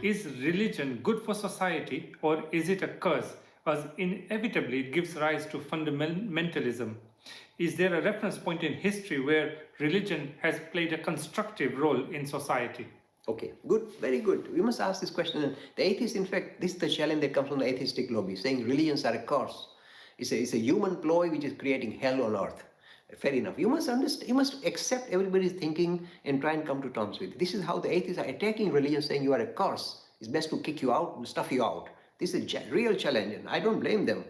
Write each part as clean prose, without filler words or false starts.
Is religion good for society or is it a curse, as inevitably it gives rise to fundamentalism? Is there a reference point in history where religion has played a constructive role in society? Okay, good, very good. We must ask this question. And the atheists, in fact, this is the challenge that comes from the atheistic lobby, saying religions are a curse. It's a human ploy which is creating hell on earth. Fair enough. You must understand, you must accept everybody's thinking and try and come to terms with it. This is how the atheists are attacking religion, saying you are a curse. It's best to kick you out and stuff you out. This is a real challenge, and I don't blame them.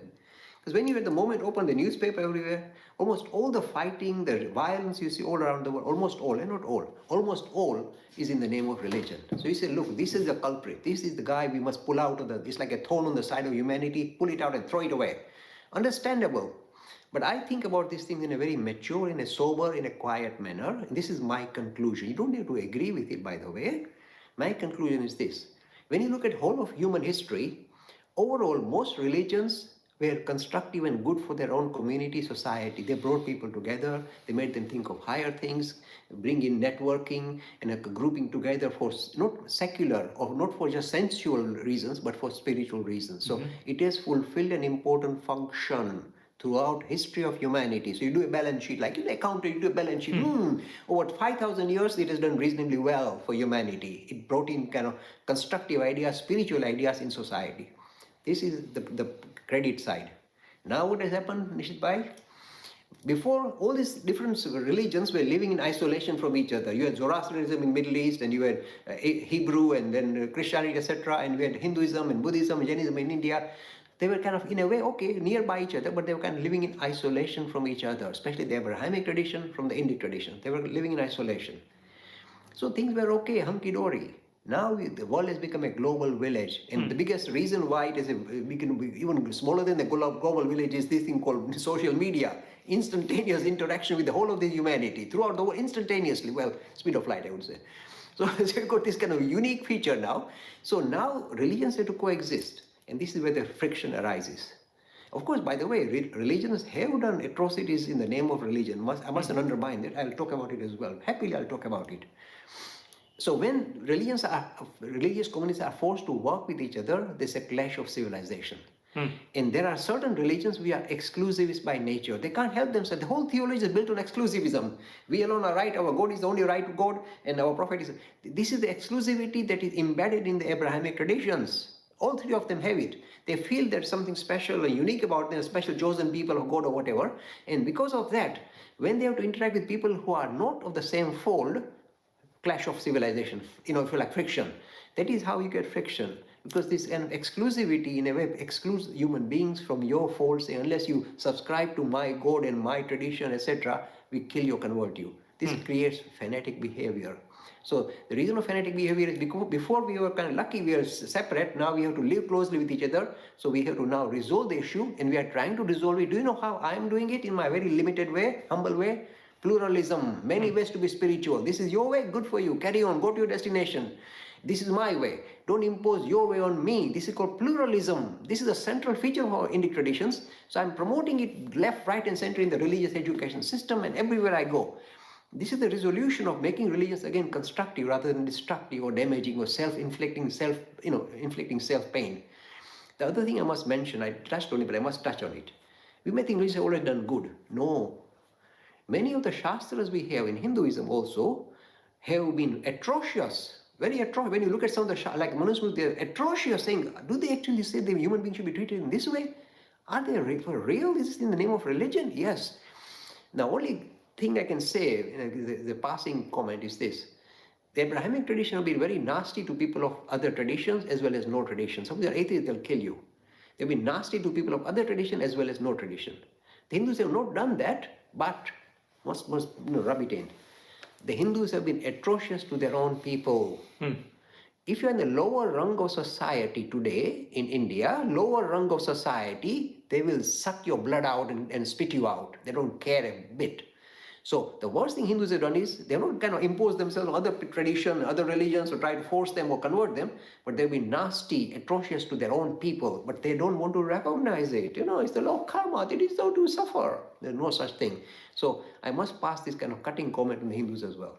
Because when you at the moment open the newspaper everywhere, almost all the fighting, the violence you see all around the world, almost all, and not all, almost all is in the name of religion. So you say, look, this is the culprit. This is the guy we must pull out of the, it's like a thorn on the side of humanity, pull it out and throw it away. Understandable. But I think about these things in a very mature, in a sober, in a quiet manner. And this is my conclusion. You don't need to agree with it, by the way. My conclusion is this. When you look at whole of human history, overall, most religions were constructive and good for their own community, society. They brought people together. They made them think of higher things, bring in networking and a grouping together for not secular or not for just sensual reasons, but for spiritual reasons. So it has fulfilled an important function throughout history of humanity. So you do a balance sheet, like in accounting, you do a balance sheet. Over 5,000 years, it has done reasonably well for humanity. It brought in kind of constructive ideas, spiritual ideas in society. This is the credit side. Now what has happened, Nishit Bhai? Before, all these different religions were living in isolation from each other. You had Zoroastrianism in Middle East, and you had Hebrew, and then Christianity, etc. And we had Hinduism and Buddhism and Jainism in India. They were kind of, in a way, okay, nearby each other, but they were kind of living in isolation from each other, especially the Abrahamic tradition from the Indic tradition. They were living in isolation. So things were okay, hunky-dory. Now the world has become a global village, and the biggest reason why it is even smaller than the global village is this thing called social media. Instantaneous interaction with the whole of the humanity throughout the world, instantaneously. Well, speed of light, I would say. So you've got this kind of unique feature now. So now religions have to coexist, and this is where the friction arises. Of course, by the way, religions have done atrocities in the name of religion. I mustn't undermine it. I'll talk about it as well. Happily, I'll talk about it. So when religious communities are forced to work with each other, there's a clash of civilization. And there are certain religions we are exclusivist by nature. They can't help themselves. The whole theology is built on exclusivism. We alone are right. Our God is the only right God, and our prophet is. This is the exclusivity that is embedded in the Abrahamic traditions. All three of them have it. They feel there's something special or unique about them, special chosen people of God or whatever. And because of that, when they have to interact with people who are not of the same fold, clash of civilization, if you like, friction. That is how you get friction, because this kind of exclusivity in a way excludes human beings from your fold, say, unless you subscribe to my God and my tradition, etc., we kill you, convert you. This creates fanatic behavior. So the reason of fanatic behavior is because before we were kind of lucky, we are separate, now we have to live closely with each other, so we have to now resolve the issue, and we are trying to resolve it. Do you know how I am doing it in my very limited way, humble way? Pluralism, many ways to be spiritual. This is your way, good for you. Carry on, go to your destination. This is my way. Don't impose your way on me. This is called pluralism. This is a central feature of our Indic traditions. So I'm promoting it left, right, and center in the religious education system and everywhere I go. This is the resolution of making religions again constructive rather than destructive or damaging or inflicting self-pain. The other thing I must mention, I touched on it, but I must touch on it. We may think religions have always done good. No. Many of the Shastras we have in Hinduism also have been atrocious, very atrocious. When you look at some of the, like Manusmriti, they're atrocious, saying, do they actually say that human beings should be treated in this way? Are they for real? Is this in the name of religion? Yes. The only thing I can say, the passing comment is this. The Abrahamic tradition have been very nasty to people of other traditions as well as no tradition. Some of the atheists, they'll kill you. They've been nasty to people of other tradition as well as no tradition. The Hindus have not done that, but must rub it in. The Hindus have been atrocious to their own people. If you're in the lower rung of society today in India, lower rung of society, they will suck your blood out and spit you out. They don't care a bit. So the worst thing Hindus have done is they don't kind of impose themselves on other tradition, other religions, or try to force them or convert them, but they've been nasty, atrocious to their own people, but they don't want to recognize it. It's the law of karma. They deserve to suffer. There's no such thing. So I must pass this kind of cutting comment on the Hindus as well.